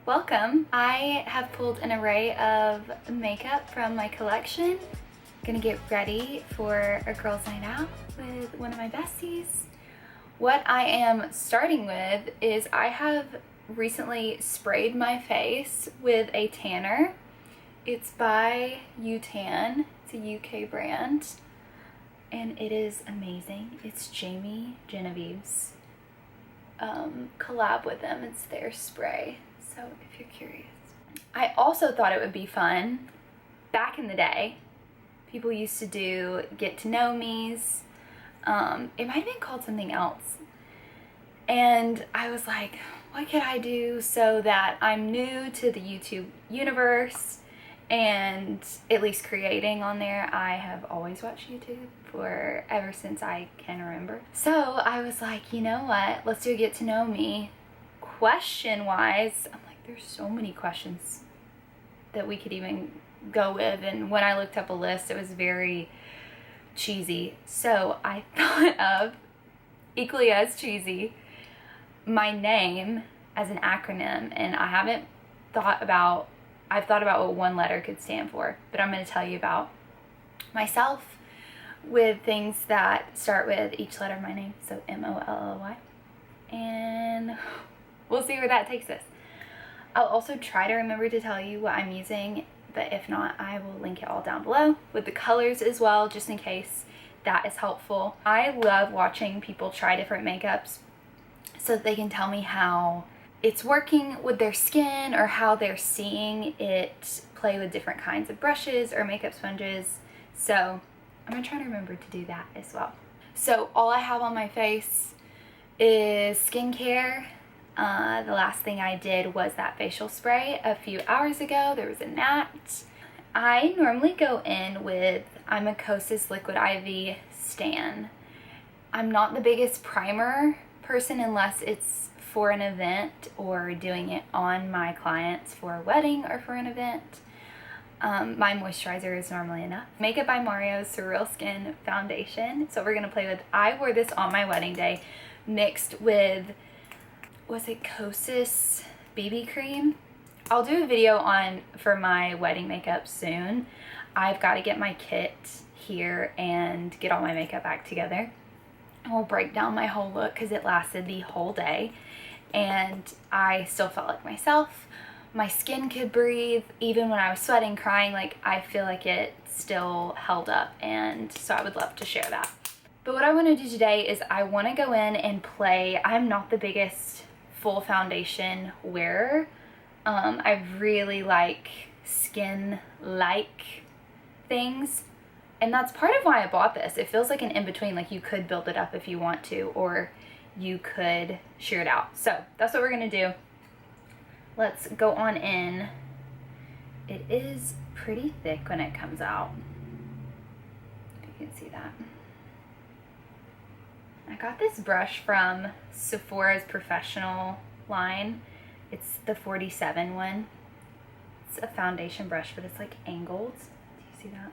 Welcome. I have pulled an array of makeup from my collection. Gonna get ready for a girls' night out with one of my besties. What I am starting with is I have recently sprayed my face with a tanner. It's by Utan. It's a UK brand and it is amazing. It's Jamie Genevieve's collab with them. It's their spray, so if you're curious. I also thought it would be fun. Back in the day, people used to do get to know me's. It might have been called something else. And I was like, what could I do so that I'm new to the YouTube universe and at least creating on there? I have always watched YouTube for ever since I can remember. So I was like, you know what? Let's do a get to know me. Question wise, I'm like, there's so many questions that we could even go with. And when I looked up a list, it was very cheesy. So I thought of, equally as cheesy, my name as an acronym. And I've thought about what one letter could stand for, but I'm going to tell you about myself with things that start with each letter of my name. So M-O-L-L-Y. And we'll see where that takes us. I'll also try to remember to tell you what I'm using, but if not, I will link it all down below with the colors as well, just in case that is helpful. I love watching people try different makeups so that they can tell me how it's working with their skin or how they're seeing it play with different kinds of brushes or makeup sponges. So I'm gonna try to remember to do that as well. So all I have on my face is skincare. The last thing I did was that facial spray a few hours ago. There was a gnat. I normally go in with, I'm a Kosas Liquid IV stan. I'm not the biggest primer person unless it's for an event or doing it on my clients for a wedding or for an event. My moisturizer is normally enough. Makeup by Mario's Surreal Skin Foundation. So we're gonna play with, I wore this on my wedding day mixed with, was it Kosas BB cream? I'll do a video for my wedding makeup soon. I've got to get my kit here and get all my makeup back together. And we'll break down my whole look because it lasted the whole day. And I still felt like myself. My skin could breathe. Even when I was sweating, crying, like I feel like it still held up. And so I would love to share that. But what I want to do today is I want to go in and play. I'm not the biggest full foundation wearer. I really like skin-like things. And that's part of why I bought this. It feels like an in-between, like you could build it up if you want to, or you could shear it out. So that's what we're gonna do. Let's go on in. It is pretty thick when it comes out. If you can see that. I got this brush from Sephora's Professional line. It's the 47 one. It's a foundation brush, but it's like angled. Do you see that?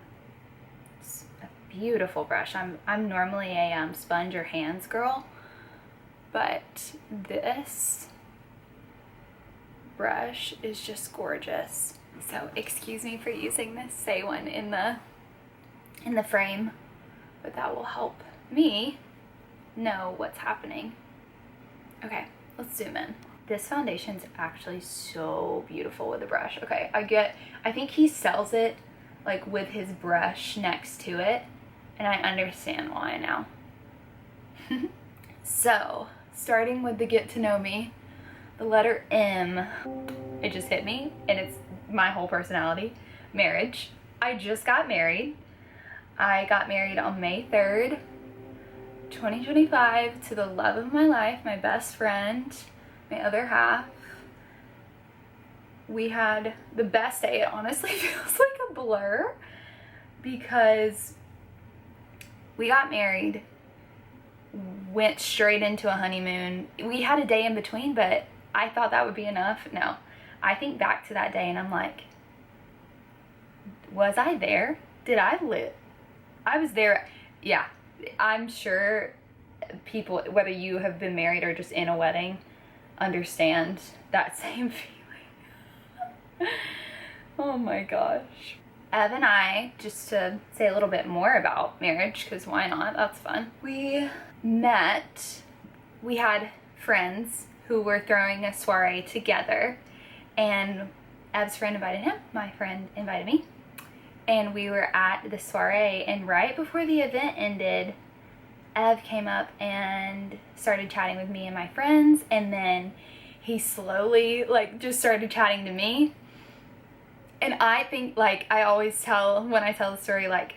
It's a beautiful brush. I'm normally a sponge or hands girl, but this brush is just gorgeous. So excuse me for using this Saie one in the frame, but that will help me know what's happening. Okay, let's zoom in. This foundation's actually so beautiful with the brush. Okay, I think he sells it like with his brush next to it, and I understand why now. So, starting with the get to know me, the letter M, it just hit me, and it's my whole personality. Marriage. I just got married. I got married on May 3rd, 2025 to the love of my life, my best friend, my other half. We had the best day. It honestly feels like a blur because we got married, went straight into a honeymoon. We had a day in between, but I thought that would be enough. No, I think back to that day and I'm like, was I there? Did I live? I was there. Yeah, I'm sure people, whether you have been married or just in a wedding, understand that same feeling. Oh my gosh. Ev and I, just to say a little bit more about marriage, because why not? That's fun. We met, we had friends who were throwing a soiree together, and Ev's friend invited him, my friend invited me, and we were at the soiree, and right before the event ended, Ev came up and started chatting with me and my friends, and then he slowly, like, just started chatting to me. And I think, like, I always tell, when I tell the story, like,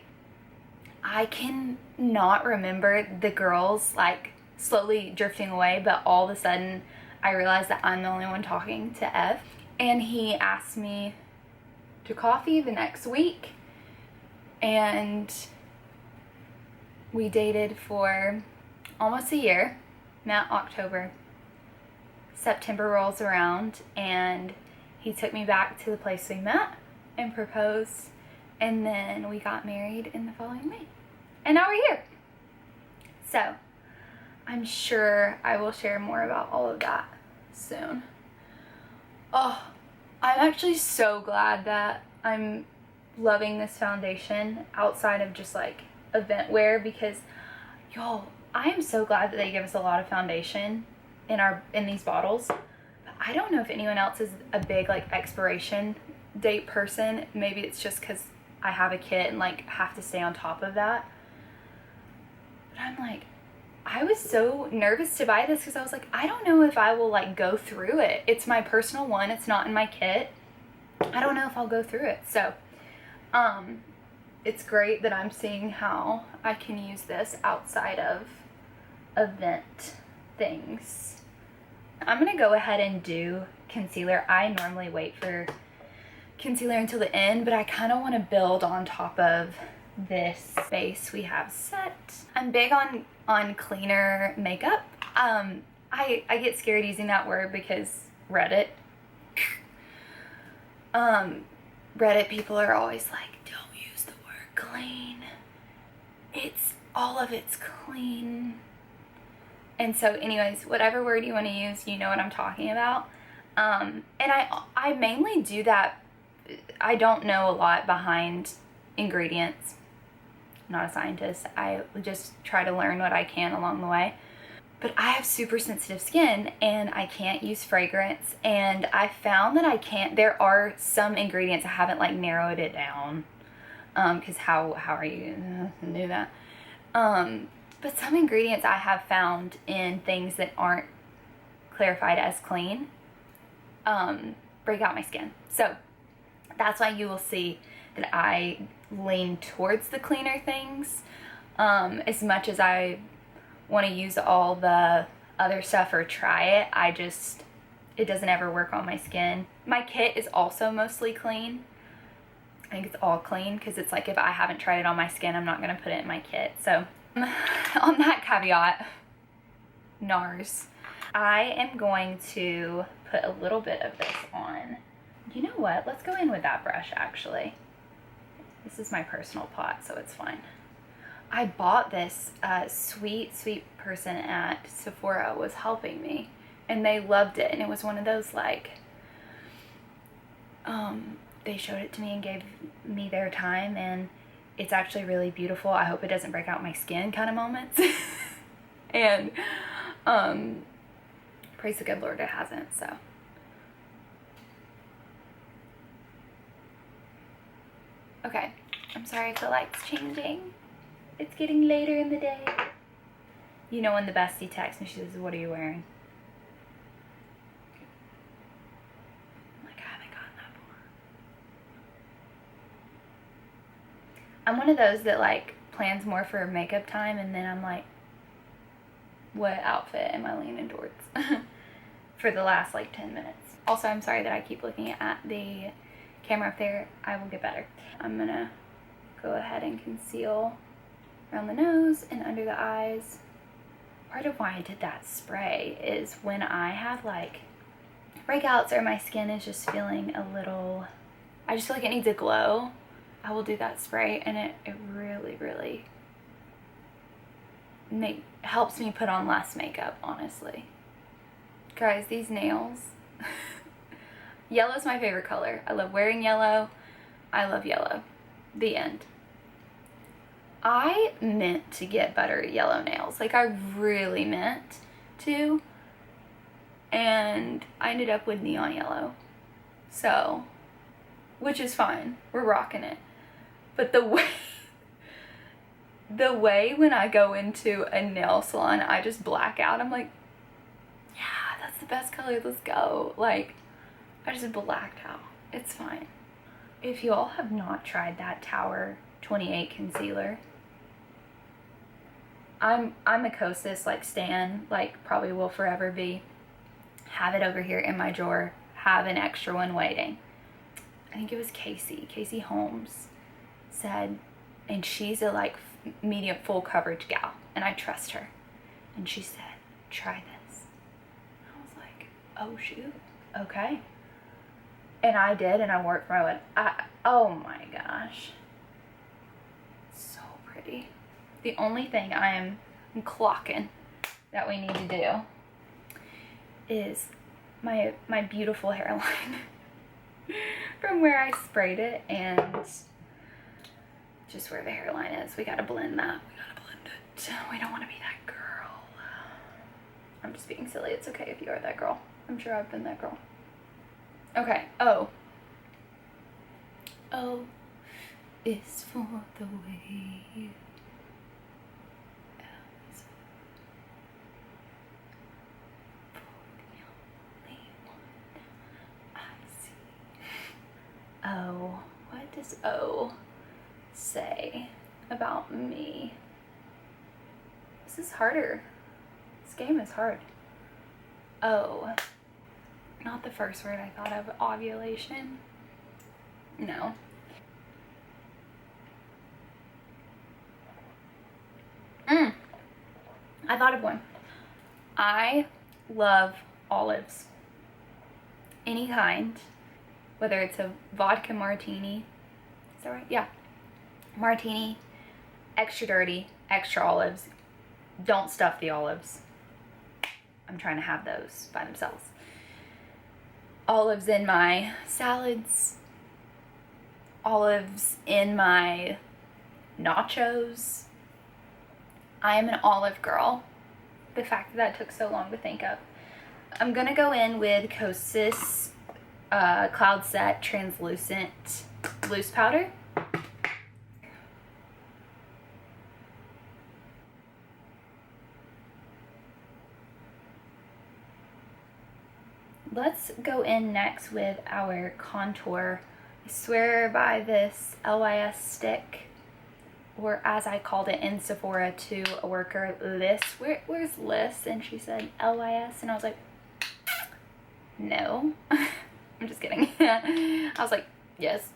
I can not remember the girls, like, slowly drifting away, but all of a sudden, I realized that I'm the only one talking to Ev. And he asked me to coffee the next week, and we dated for almost a year, met October. September rolls around, and he took me back to the place we met and proposed, and then we got married in the following May. And now we're here. So, I'm sure I will share more about all of that soon. Oh, I'm actually so glad that I'm loving this foundation outside of just like event wear, because y'all, I am so glad that they give us a lot of foundation in these bottles. I don't know if anyone else is a big like expiration date person. Maybe it's just because I have a kid and like have to stay on top of that. But I'm like, I was so nervous to buy this because I was like, I don't know if I will like go through it. It's my personal one. It's not in my kit. I don't know if I'll go through it. So, it's great that I'm seeing how I can use this outside of event things. I'm gonna go ahead and do concealer. I normally wait for concealer until the end, but I kind of want to build on top of this base we have set. I'm big on cleaner makeup. I get scared using that word because Reddit people are always like, don't use the word clean. All of it's clean. And so anyways, whatever word you want to use, you know what I'm talking about. And I mainly do that. I don't know a lot behind ingredients. I'm not a scientist. I just try to learn what I can along the way. But I have super sensitive skin and I can't use fragrance. And I found that there are some ingredients I haven't like narrowed it down. Because how are you gonna do that? But some ingredients I have found in things that aren't clarified as clean break out my skin. So that's why you will see that I lean towards the cleaner things. As much as I want to use all the other stuff or try it, it doesn't ever work on my skin. My kit is also mostly clean. I think it's all clean because it's like if I haven't tried it on my skin, I'm not going to put it in my kit. So on that caveat, Nars, I am going to put a little bit of this on. You know what? Let's go in with that brush actually. This is my personal pot, so it's fine. I bought this, sweet person at Sephora was helping me, and they loved it, and it was one of those like, they showed it to me and gave me their time, and it's actually really beautiful. I hope it doesn't break out my skin kind of moments. And, praise the good Lord it hasn't, so. Okay, I'm sorry if the light's changing. It's getting later in the day. You know when the bestie texts me, she says, what are you wearing? I'm like, I haven't gotten that far. I'm one of those that like plans more for makeup time, and then I'm like, what outfit am I leaning towards? For the last like 10 minutes. Also, I'm sorry that I keep looking at the camera up there. I will get better. I'm gonna go ahead and conceal around the nose and under the eyes. Part of why I did that spray is when I have like breakouts or my skin is just feeling a little, I just feel like it needs a glow, I will do that spray, and it really helps me put on less makeup, honestly. Guys, these nails, Yellow's my favorite color. I love wearing yellow. I love yellow. The end. I meant to get buttery yellow nails. Like, I really meant to. And I ended up with neon yellow. So, which is fine. We're rocking it. But the way when I go into a nail salon, I just black out. I'm like, yeah, that's the best color. Let's go. Like, I just blacked out. It's fine. If you all have not tried that Tower 28 concealer, I'm a Kosas like stan, like probably will forever be. Have it over here in my drawer. Have an extra one waiting. I think it was Casey Holmes said, and she's a like medium full coverage gal, and I trust her. And she said, try this. I was like, oh shoot, okay. And I did, and I worked my way. Oh my gosh. So pretty. The only thing I'm clocking that we need to do is my beautiful hairline from where I sprayed it, and just where the hairline is. We gotta blend that. We gotta blend it. We don't want to be that girl. I'm just being silly. It's okay if you are that girl. I'm sure I've been that girl. Okay. O is for the way you. Oh, what does O say about me? This is harder. This game is hard. Oh, not the first word I thought of, ovulation. No. I thought of one. I love olives. Any kind. Whether it's a vodka martini, is that right? Yeah. Martini, extra dirty, extra olives. Don't stuff the olives. I'm trying to have those by themselves. Olives in my salads. Olives in my nachos. I am an olive girl. The fact that took so long to think of. I'm gonna go in with Kosas Cloud Set Translucent Loose Powder. Let's go in next with our contour. I swear by this LYS stick, or as I called it in Sephora to a worker, Liss. Where's Liss? And she said LYS, and I was like, no. I'm just kidding. I was like, yes.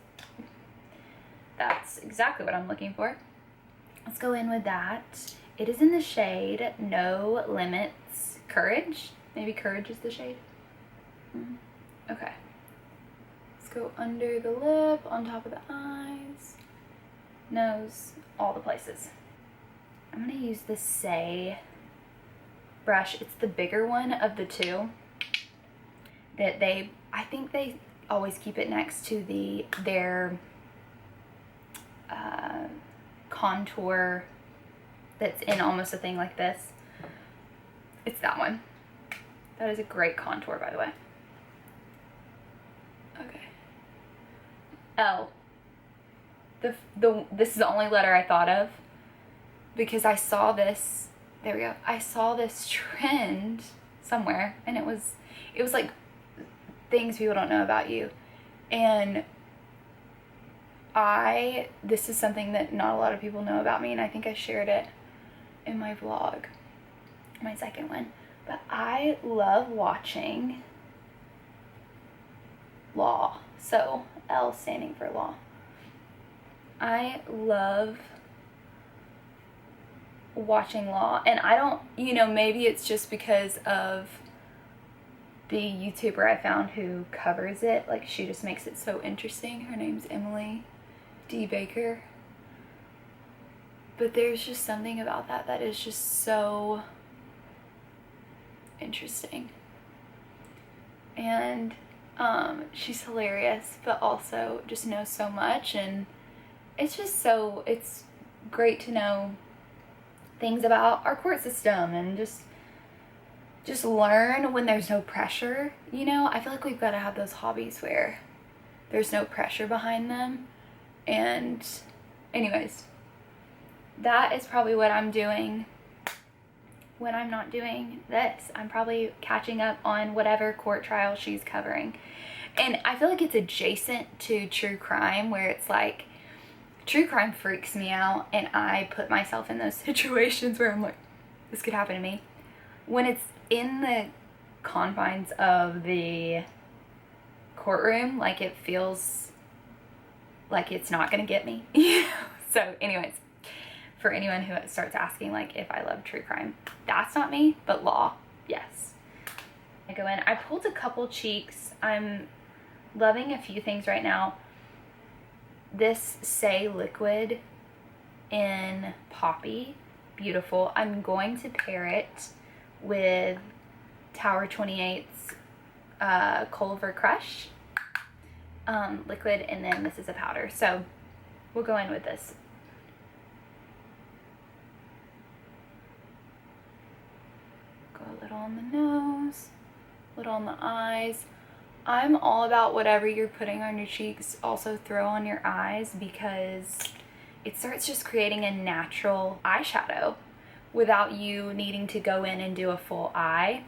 That's exactly what I'm looking for. Let's go in with that. It is in the shade No Limits Courage. Maybe Courage is the shade. Okay. Let's go under the lip, on top of the eyes, nose, all the places. I'm going to use the Saie brush. It's the bigger one of the two. That I think they always keep it next to their contour that's in almost a thing like this. It's that one. That is a great contour, by the way. Okay. L. This is the only letter I thought of because I saw this. There we go. I saw this trend somewhere, and it was like things people don't know about you, and this is something that not a lot of people know about me, and I think I shared it in my vlog, my second one, but I love watching Law. So L standing for Law. I love watching Law, and I don't, maybe it's just because of the YouTuber I found who covers it. Like, she just makes it so interesting. Her name's Emily D. Baker. But there's just something about that is just so interesting. And She's hilarious, but also just knows so much, and it's great to know things about our court system and just learn when there's no pressure, you know? I feel like we've got to have those hobbies where there's no pressure behind them. And anyways, that is probably what I'm doing when I'm not doing this. I'm probably catching up on whatever court trial she's covering. And I feel like it's adjacent to true crime, where it's like, true crime freaks me out, and I put myself in those situations where I'm like, this could happen to me. When it's in the confines of the courtroom, like, it feels like it's not gonna get me. So anyways, for anyone who starts asking like if I love true crime, that's not me, but law, yes. I go in, I pulled a couple cheeks. I'm loving a few things right now. This Saie liquid in Poppy, beautiful. I'm going to pair it with Tower 28's Culver Crush liquid, and then this is a powder. So we'll go in with this. Go a little on the nose, a little on the eyes. I'm all about whatever you're putting on your cheeks, also throw on your eyes, because it starts just creating a natural eyeshadow without you needing to go in and do a full eye.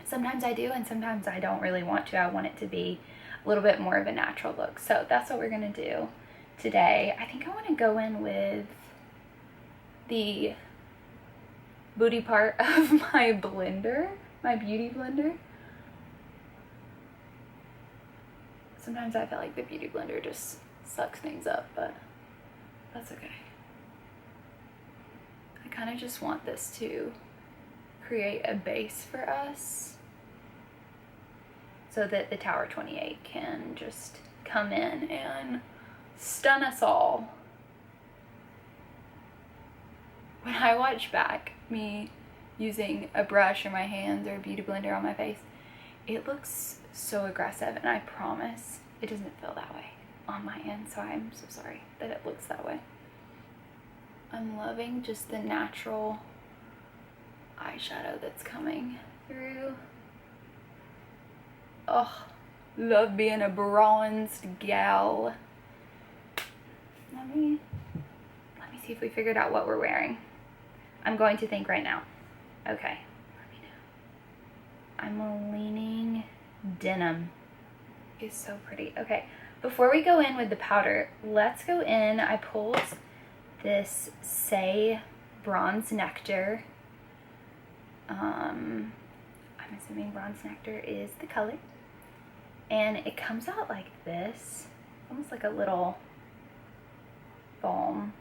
Sometimes I do, and sometimes I don't really want to. I want it to be a little bit more of a natural look. So that's what we're gonna do today. I think I want to go in with the booty part of my blender, my beauty blender. Sometimes I feel like the beauty blender just sucks things up, but that's okay. I kind of just want this to create a base for us so that the Tower 28 can just come in and stun us all. When I watch back me using a brush or my hands or a beauty blender on my face, it looks so aggressive, and I promise it doesn't feel that way on my end, so I'm so sorry that it looks that way. I'm loving just the natural eyeshadow that's coming through. Oh, love being a bronzed gal. Let me see if we figured out what we're wearing. I'm going to think right now. Okay, let me know. I'm leaning denim. It's so pretty. Okay, before we go in with the powder, let's go in. I pulled this Saie Bronze Nectar. I'm assuming Bronze Nectar is the color. And it comes out like this, almost like a little balm.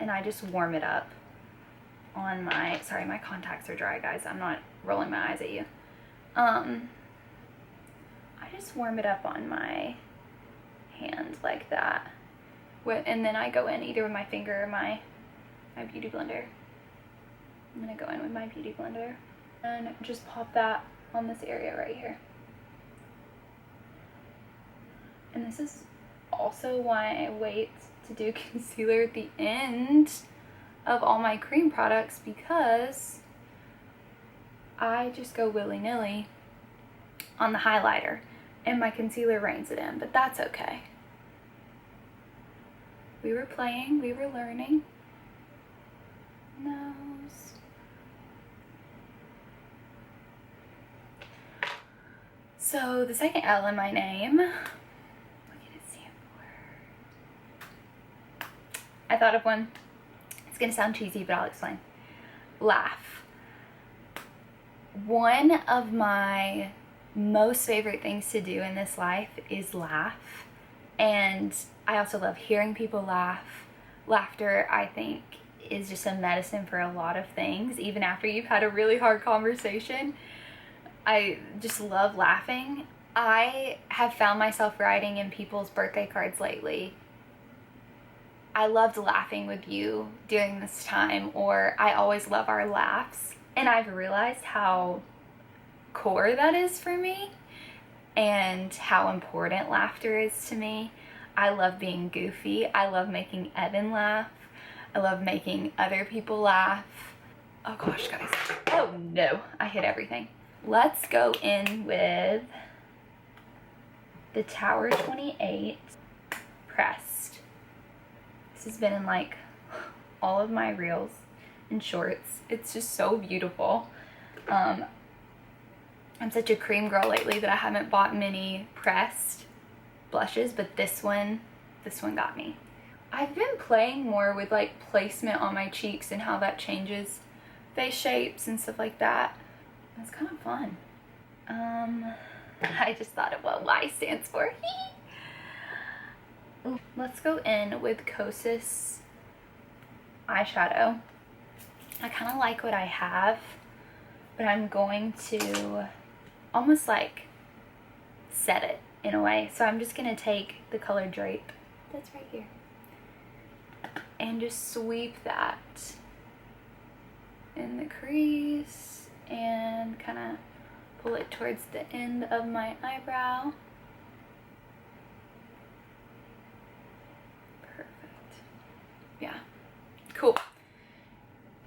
And I just warm it up on my, sorry, my contacts are dry, guys. I'm not rolling my eyes at you. I just warm it up on my hand like that. And then I go in either with my finger or my beauty blender. I'm gonna go in with my beauty blender and just pop that on this area right here. And this is also why I wait to do concealer at the end of all my cream products, because I just go willy-nilly on the highlighter and my concealer reins it in, but that's okay. We were playing, we were learning. Nose. So the second L in my name, what can it stand for? I thought of one. It's gonna sound cheesy, but I'll explain. Laugh. One of my most favorite things to do in this life is laugh. And I also love hearing people laugh. Laughter, I think, is just a medicine for a lot of things. Even after you've had a really hard conversation, I just love laughing. I have found myself writing in people's birthday cards lately, I loved laughing with you during this time, or I always love our laughs. And I've realized how core that is for me and how important laughter is to me. I love being goofy. I love making Evan laugh. I love making other people laugh. Oh gosh, guys. Oh no, I hit everything. Let's go in with the Tower 28 pressed. This has been in like all of my reels and shorts. It's just so beautiful. I'm such a cream girl lately that I haven't bought many pressed blushes, but this one got me. I've been playing more with like placement on my cheeks and how that changes face shapes and stuff like that. It's kind of fun. I just thought of what Y stands for. Let's go in with Kosas eyeshadow. I kind of like what I have, but I'm going to almost like set it in a way. So I'm just going to take the color Drape that's right here and just sweep that in the crease and kind of pull it towards the end of my eyebrow. Perfect. Yeah. Cool.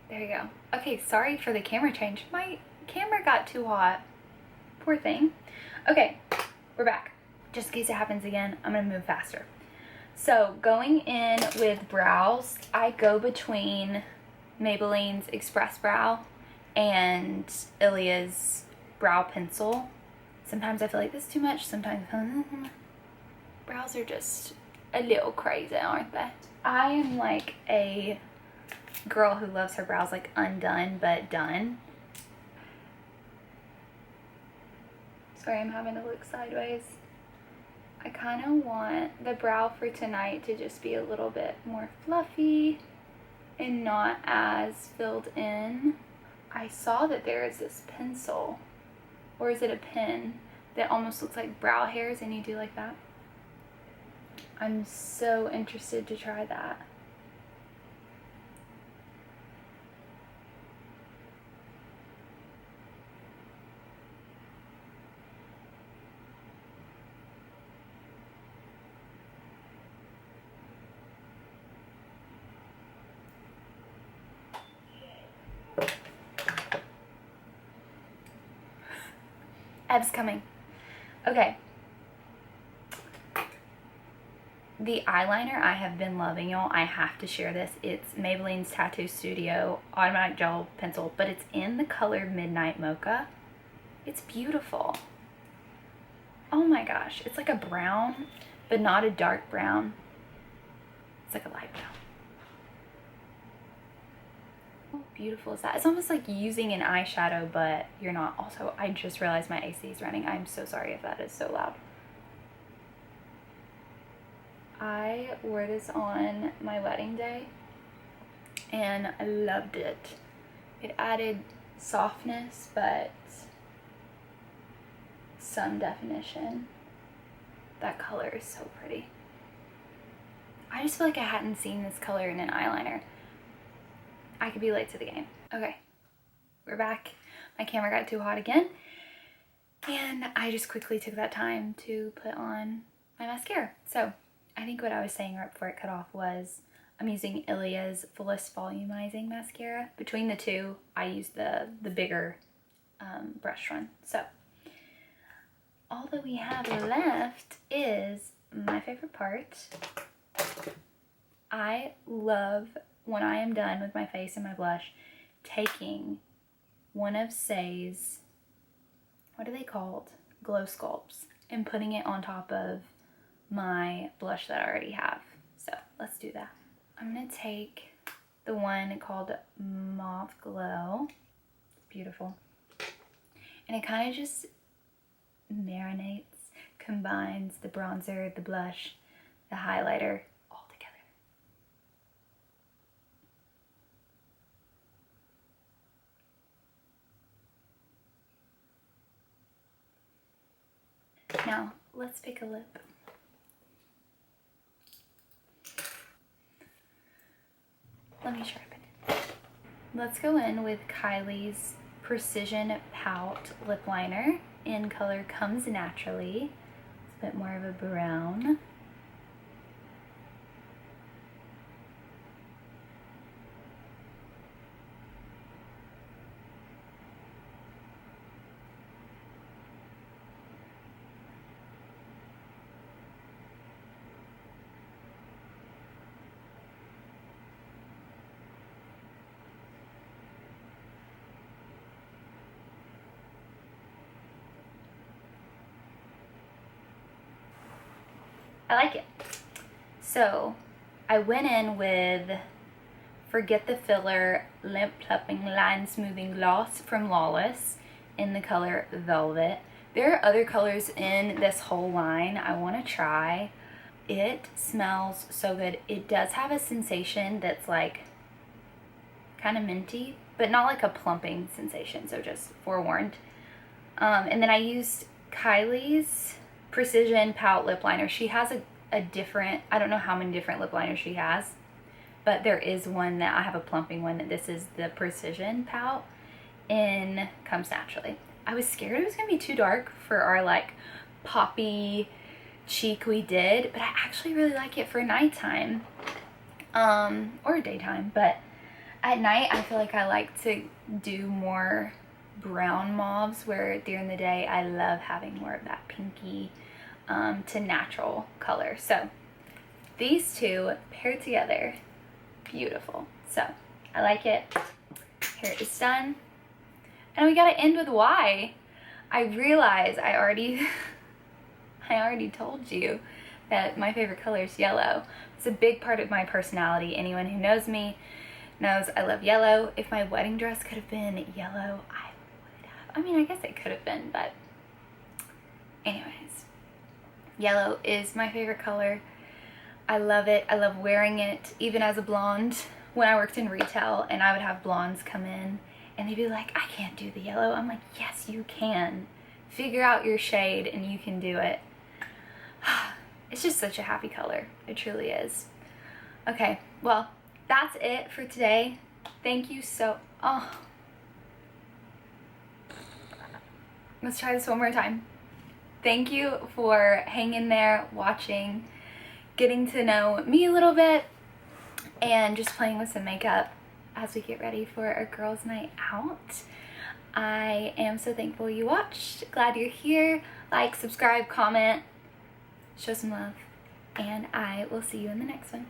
There you go. Okay, sorry for the camera change. My camera got too hot. Poor thing. Okay, we're back. Just in case it happens again, I'm gonna move faster. So going in with brows, I go between Maybelline's Express Brow and Ilia's brow pencil. Sometimes I feel like this is too much, sometimes brows are just a little crazy, aren't they? I am like a girl who loves her brows like undone but done. Sorry, I'm having to look sideways. I kind of want the brow for tonight to just be a little bit more fluffy and not as filled in. I saw that there is this pencil, or is it a pen, that almost looks like brow hairs, and you do like that. I'm so interested to try that. Ev's coming. Okay. The eyeliner I have been loving, y'all. I have to share this. It's Maybelline's Tattoo Studio Automatic Gel Pencil, but it's in the color Midnight Mocha. It's beautiful. Oh my gosh. It's like a brown, but not a dark brown. It's like a light brown. How beautiful is that? It's almost like using an eyeshadow, but you're not. Also, I just realized my AC is running. I'm so sorry if that is so loud. I wore this on my wedding day and I loved it. It added softness, but some definition. That color is so pretty. I just feel like I hadn't seen this color in an eyeliner. I could be late to the game. Okay, we're back. My camera got too hot again. And I just quickly took that time to put on my mascara. So I think what I was saying right before it cut off was I'm using Ilia's Fullest Volumizing Mascara. Between the two, I use the bigger brush one. So all that we have left is my favorite part. I love, when I am done with my face and my blush, taking one of Saie's, what are they called? Glow Sculpts, and putting it on top of my blush that I already have. So let's do that. I'm gonna take the one called Mauve Glow. It's beautiful. And it kind of just marinates, combines the bronzer, the blush, the highlighter all together. Now, let's pick a lip. Let me sharpen it. Let's go in with Kylie's Precision Pout lip liner in color Comes Naturally. It's a bit more of a brown. I like it. So I went in with Forget the Filler Lip Plumping Line Smoothing Gloss from Lawless in the color Velvet. There are other colors in this whole line I want to try. It smells so good. It does have a sensation that's like kind of minty, but not like a plumping sensation, so just forewarned. And then I used Kylie's Precision Pout lip liner. She has a different, I don't know how many different lip liners she has, but there is one that I have, a plumping one, that this is the Precision Pout in Comes Naturally. I was scared it was gonna be too dark for our like poppy cheek we did, but I actually really like it for nighttime or daytime. But at night I feel like I like to do more brown mauves, where during the day I love having more of that pinky to natural color. So these two paired together, beautiful. So I like it. Here it's done, and we gotta end with why. I realize I already told you that my favorite color is yellow. It's a big part of my personality. Anyone who knows me knows I love yellow. If my wedding dress could have been yellow, I mean, I guess it could have been, but anyways, yellow is my favorite color. I love it. I love wearing it, even as a blonde. When I worked in retail and I would have blondes come in and they'd be like, I can't do the yellow. I'm like, yes, you can. Figure out your shade and you can do it. It's just such a happy color. It truly is. Okay, well, that's it for today. Thank you Let's try this one more time. Thank you for hanging there, watching, getting to know me a little bit, and just playing with some makeup as we get ready for our girls' night out. I am so thankful you watched. Glad you're here. Like, subscribe, comment, show some love, and I will see you in the next one.